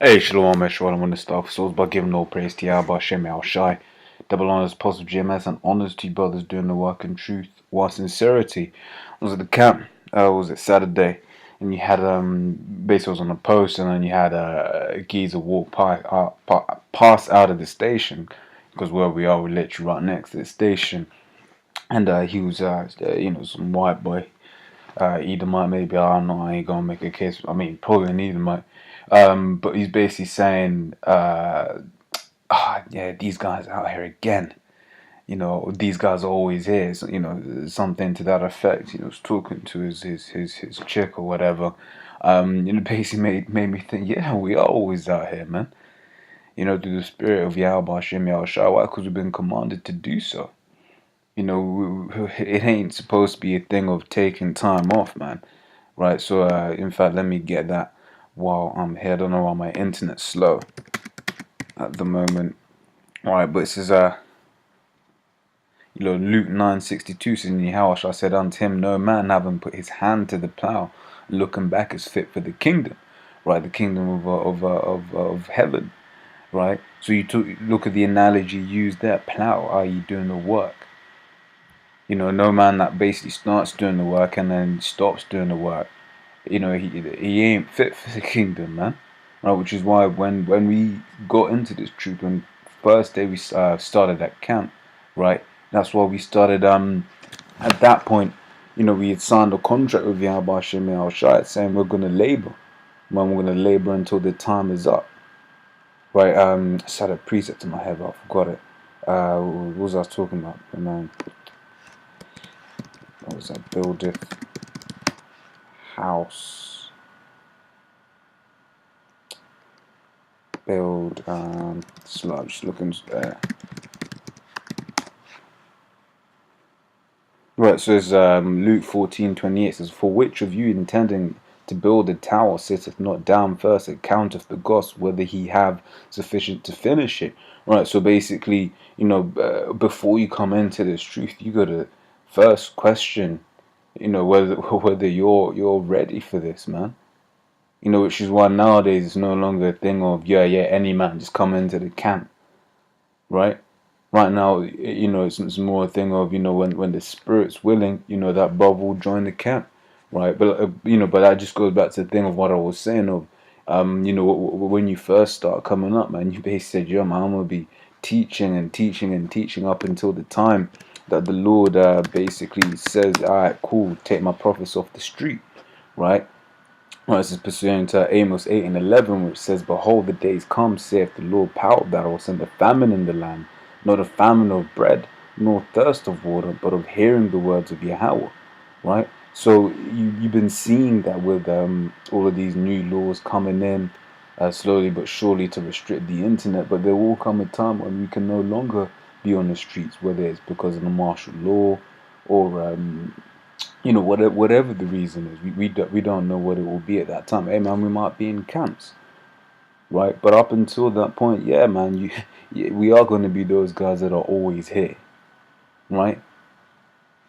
Hey, Shalom, Shalom. I want to start off souls by giving all praise to Yahweh, Hashem, Yahushai. Double honors, positive GMS, and honors to you brothers doing the work in truth, while sincerity. I was at the camp, was it Saturday, and you had, basically was on a post, and then you had a geezer walk pass out of the station, because where we are, we're literally right next to the station, and he was, some white boy, Edomite maybe, I don't know, I ain't gonna make a case, I mean, probably an Edomite. But he's basically saying, yeah, these guys out here again. You know, these guys are always here. So, you know, something to that effect. You know, was talking to his chick or whatever. Basically made me think, yeah, we are always out here, man. You know, through the spirit of Yahweh Hashem Yahushua. Why? Because we've been commanded to do so. You know, it ain't supposed to be a thing of taking time off, man. Right? So, in fact, let me get that while I'm here. I don't know why my internet's slow at the moment. Alright, but this is Luke 9:62 says, in Yahushua I said unto him, no man having put his hand to the plow, looking back is fit for the kingdom. Right, the kingdom of heaven. Right? So you look at the analogy used there, plow, are you doing the work? You know, no man that basically starts doing the work and then stops doing the work. You know, he ain't fit for the kingdom, man. Right, which is why when we got into this truth, when first day we started at camp, right, that's why we started, at that point, you know, we had signed a contract with Yahweh Hashem Yahushua saying we're going to labor, man, we're going to labor until the time is up, right. I just had a precept in my head, but I forgot it. What was I talking about? Man, what was that? Buildeth house, build, just looking there. Right, so it's Luke 14:28 says, for which of you intending to build a tower sitteth not down first and counteth the cost, whether he have sufficient to finish it? Right, so basically, you know, before you come into this truth, you got to first question, you know, whether you're ready for this, man. You know, which is why nowadays it's no longer a thing of yeah, any man just come into the camp, right? Right now, you know, it's more a thing of, you know, when the spirit's willing, you know, that brother will join the camp, right? But you know, but that just goes back to the thing of what I was saying of, you know, when you first start coming up, man, you basically said, yo, man, I'm gonna be teaching and teaching and teaching up until the time that the Lord basically says, all right, cool, take my prophets off the street, right? Well, this is pursuing to Amos 8:11, which says, behold, the days come, saith the Lord, power that I will send a famine in the land, not a famine of bread, nor thirst of water, but of hearing the words of Yahweh, right? So you've been seeing that with all of these new laws coming in, slowly but surely to restrict the internet, but there will come a time when we can no longer be on the streets, whether it's because of the martial law or you know, whatever the reason is. We don't know what it will be at that time. Hey man, we might be in camps, right? But up until that point, yeah man, we are going to be those guys that are always here, right?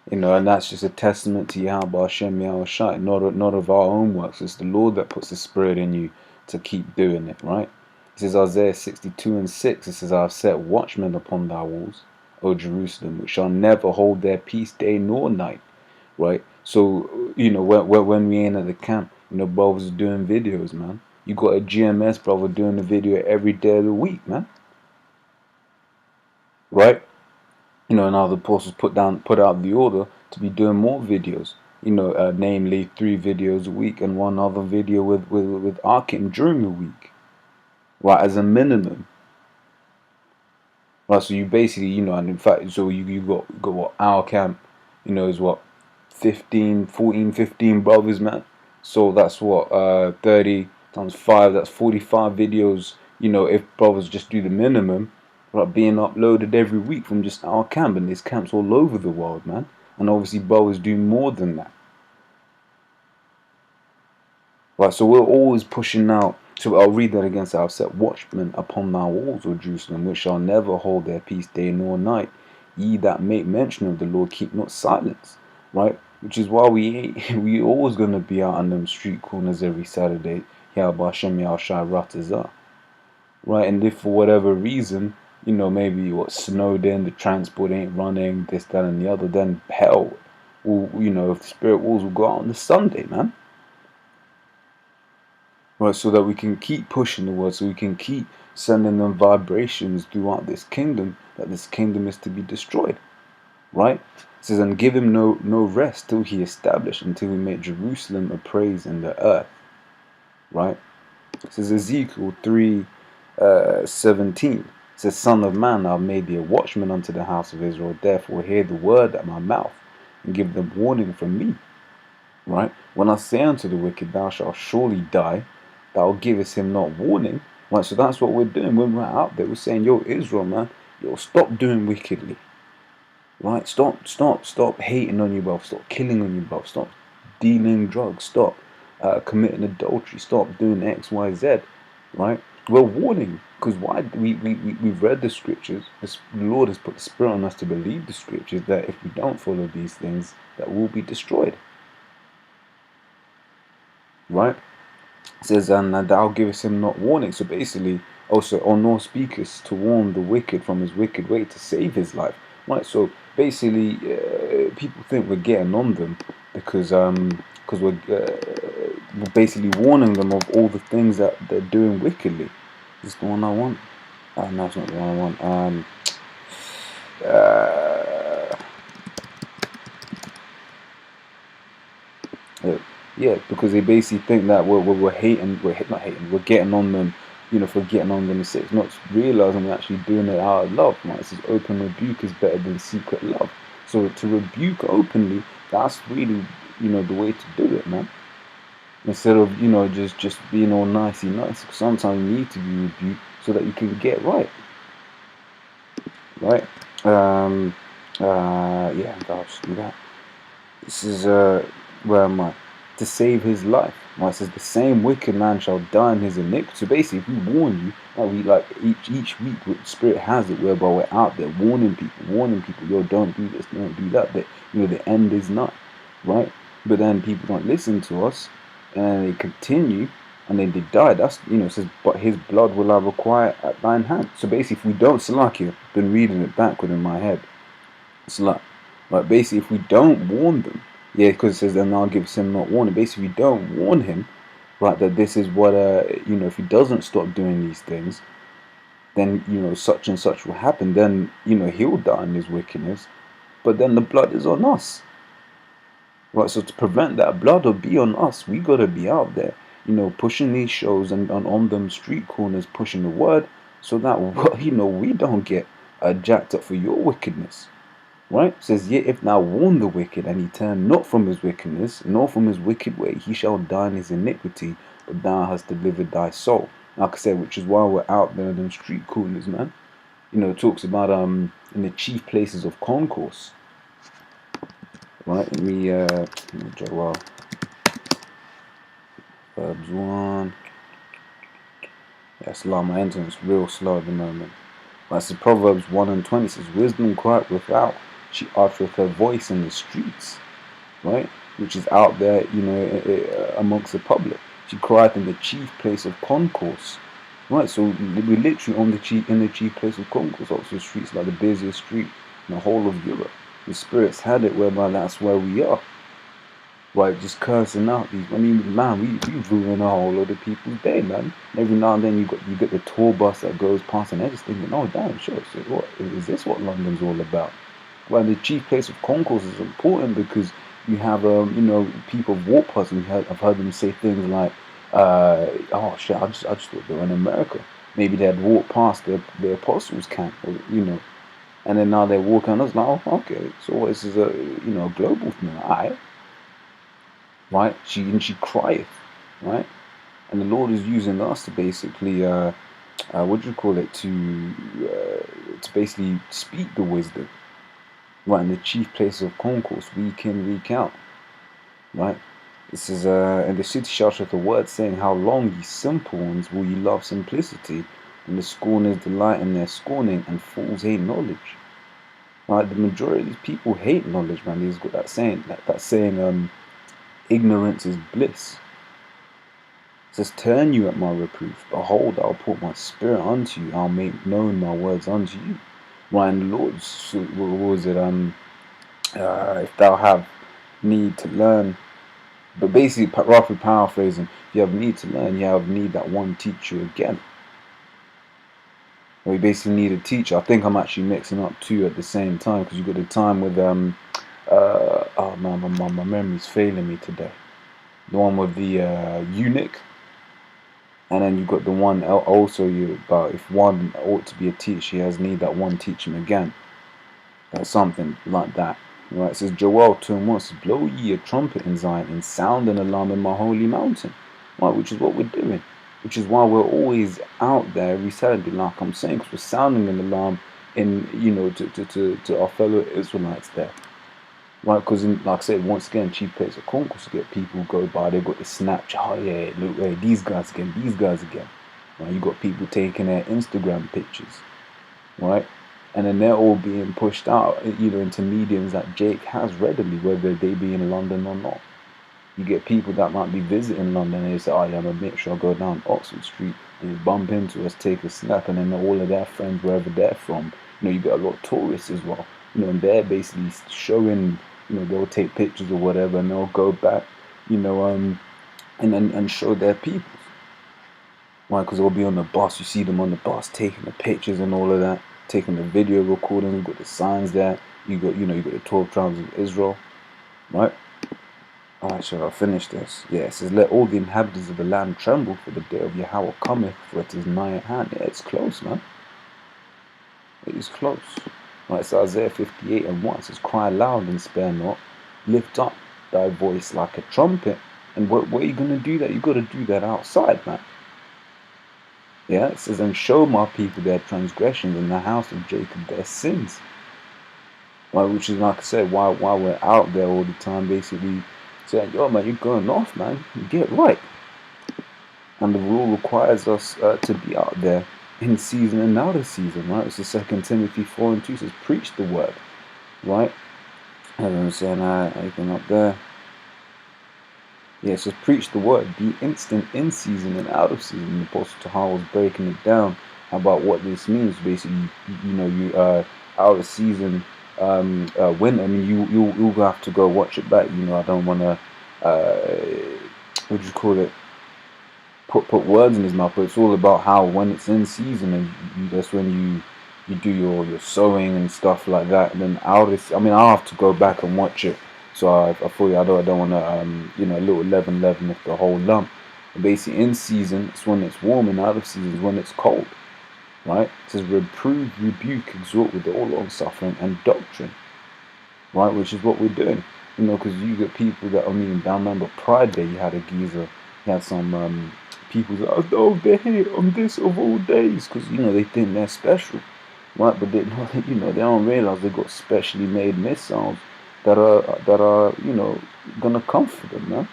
You know, and that's just a testament to Yahweh Hashem Yahushua, not of our own works. It's the Lord that puts the spirit in you to keep doing it, right? This is Isaiah 62:6. It says, I have set watchmen upon thy walls, O Jerusalem, which shall never hold their peace day nor night, right? So, you know, when we ain't at the camp, you know, brothers are doing videos, man. You got a GMS brother doing a video every day of the week, man. Right? You know, and now the apostles put out the order to be doing more videos. You know, namely 3 videos a week and 1 other video with Arkin during the week. Right, as a minimum. Right, so you basically, you know, and in fact, so you got what our camp, you know, is what 15 brothers, man. So that's what 30 times 5, that's 45 videos, you know, if brothers just do the minimum, right, being uploaded every week from just our camp, and there's camps all over the world, man. And obviously brothers do more than that. Right, so we're always pushing out. So I'll read that again. So I've set watchmen upon thy walls, O Jerusalem, which shall never hold their peace day nor night. Ye that make mention of the Lord, keep not silence. Right, which is why we always gonna be out on them street corners every Saturday. Yahweh Hashem Yahushua Ratazah. right? And if for whatever reason, maybe what snowed in, the transport ain't running, this, that, and the other, then hell, if the spirit wolves will go out on the Sunday, man. Right, so that we can keep pushing the word, so we can keep sending them vibrations throughout this kingdom, that this kingdom is to be destroyed. Right? It says, and give him no rest till he establish, until he make Jerusalem a praise in the earth. Right? It says Ezekiel 3:17. It says, Son of man, I have made thee a watchman unto the house of Israel. Therefore hear the word at my mouth, and give them warning from me. Right? When I say unto the wicked, thou shalt surely die, thou givest him not warning. Right? So that's what we're doing when we're out there. We're saying, yo, Israel, man, yo, stop doing wickedly. Right? Stop hating on your brother. Stop killing on your brother. Stop dealing drugs. Stop committing adultery. Stop doing X, Y, Z. Right? We're warning, because why? We've read the scriptures. The Lord has put the Spirit on us to believe the scriptures, that if we don't follow these things, that we'll be destroyed. Right? It says, and thou givest him not warning. So basically, also, or nor speakest to warn the wicked from his wicked way, to save his life. Right? So basically, people think we're getting on them because we're basically warning them of all the things that they're doing wickedly. Is this the one I want? No, it's not the one I want. Yeah, because they basically think that we're hating, we're getting on them, for getting on them mistakes, not realizing we're actually doing it out of love. Right? It says open rebuke is better than secret love. So to rebuke openly, that's really, the way to do it, man. Instead of, just being all nice. Sometimes you need to be rebuked so that you can get right. Right? Yeah, I'll just do that. This is, where am I? To save his life. Right? It says the same wicked man shall die in his iniquity. So basically, if we warn you, each week, the Spirit has it whereby we're out there warning people, yo, don't do this, don't do that. But the end is not, right? But then people don't listen to us, and they continue, and then they die. That's, it says, but his blood will I require at thine hand. So basically, if we don't, Salaki, I've been reading it backward in my head. Salak. Right, basically, if we don't warn them, yeah, because it says, then I'll give him not warning. Basically, we don't warn him, right, that this is what, if he doesn't stop doing these things, then, such and such will happen. Then, he'll die in his wickedness, but then the blood is on us. Right, so to prevent that blood to be on us, we got to be out there, pushing these shows and on them street corners, pushing the word, so that, we don't get jacked up for your wickedness. Right? It says, yet if thou warn the wicked, and he turn not from his wickedness, nor from his wicked way, he shall die in his iniquity, but thou hast delivered thy soul. Like I said, which is why we're out there in them street corners, man. It talks about in the chief places of concourse. Right? Let me Joel. Verbs 1. Yeah, slow. My internet's real slow at the moment. Right, so Proverbs 1:20 says, wisdom crieth without, she uttereth her voice in the streets, right? Which is out there, amongst the public. She crieth in the chief place of concourse, right? So we're literally in the chief place of concourse. Also, streets like the busiest street in the whole of Europe. The spirits had it whereby that's where we are, right? Just cursing out these. I mean, man, we ruin a whole lot of people's day, man. Every now and then you get the tour bus that goes past, and they're just thinking, oh damn, sure. So what is this? What London's all about? Well, the chief place of concourse is important because you have people walk past, and I've heard them say things like, oh shit, I just thought they were in America. Maybe they had walked past the apostles' camp, or, and then now they're walking. And I was like, oh, okay, so this is a global thing, alright. Right? She crieth, right? And the Lord is using us to basically, what do you call it? To basically speak the wisdom, right? In the chief place of concourse, week in, week out, right? This is, and the city shouteth the word, saying, how long, ye simple ones, will ye love simplicity? And the scorners delight in their scorning, and fools hate knowledge. Right? The majority of these people hate knowledge, man. They've got that saying, ignorance is bliss. says, turn you at my reproof. Behold, I'll put my spirit unto you. I'll make known my words unto you. Right, and the Lord, what was it? If thou have need to learn, but basically, roughly paraphrasing, if you have need to learn, you have need that one teach you again. Or you basically need a teacher. I think I'm actually mixing up two at the same time, because you got the time with oh man, my memory's failing me today. The one with the eunuch. And then you got the one also about if one ought to be a teacher, he has need that one teach him again. That's something like that. Right? It says Joel 2:1 says, blow ye a trumpet in Zion, and sound an alarm in my holy mountain. Right, which is what we're doing. Which is why we're always out there resetting, like I'm saying, because we're sounding an alarm in, you know, to our fellow Israelites there. Right, because like I said, once again, Chief plays a concourse to get people who go by. They've got the Snapchat, oh yeah, look, hey, these guys again. Right, you got people taking their Instagram pictures, right, and then they're all being pushed out, you know, into mediums that Jake has readily, whether they be in London or not. You get people that might be visiting London and they say, oh yeah, I'm gonna make sure I go down Oxford Street and just bump into us, take a snap, and then all of their friends, wherever they're from, you know, you got a lot of tourists as well, you know, and they're basically showing, you know, they'll take pictures or whatever, and they'll go back, you know, and show their people. Why? Because they'll be on the bus. You see them on the bus taking the pictures and all of that, taking the video recording. You got the signs there. You got, you know, you got the 12 tribes of Israel, right? Alright, so I'll finish this. Yeah, it says, let all the inhabitants of the land tremble, for the day of Yahweh cometh, for it is nigh at hand. Yeah, it's close, man. It is close. Right, so Isaiah 58:1 it says, cry loud and spare not, lift up thy voice like a trumpet. And what are you going to do that? You've got to do that outside, man. Yeah, it says, and show my people their transgressions, and the house of Jacob their sins. Right, which is, like I said, why we're out there all the time, basically saying, yo man, you're going off, man, you get right. And the rule requires us to be out there in season and out of season, right? It's the 2 Timothy 4:2 says, preach the word, right? And I'm saying, anything up there? Yeah, it says, preach the word, be instant in season and out of season. The Apostle Tahar was breaking it down about what this means. Basically, you know, you out of season, winter. I mean, you'll have to go watch it back. You know, I don't want to, what do you call it? Put words in his mouth, but it's all about how when it's in season, and that's when you do your sowing and stuff like that. And then out of, I mean, I'll have to go back and watch it. So I thought I don't want to, you know, a little leaven off the whole lump. And basically, in season, it's when it's warm, and out of season is when it's cold. Right? It says, reprove, rebuke, exhort with all long suffering and doctrine. Right? Which is what we're doing. You know, because you get people that, I mean, I remember Pride Day, you had a geezer, you had some people that, oh, they're here on this of all days, because, you know, they think they're special. Right? But they, you know, they don't realize they've got specially made missiles that are, you know, gonna come for them, man.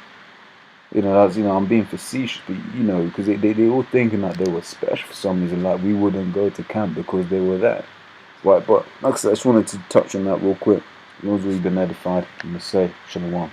You know, that's, you know, I'm being facetious, but, you know, because they all thinking that they were special for some reason, like we wouldn't go to camp because they were there. Right, but like I said, I just wanted to touch on that real quick. As long as we've been edified, I'm going to say, Shalom.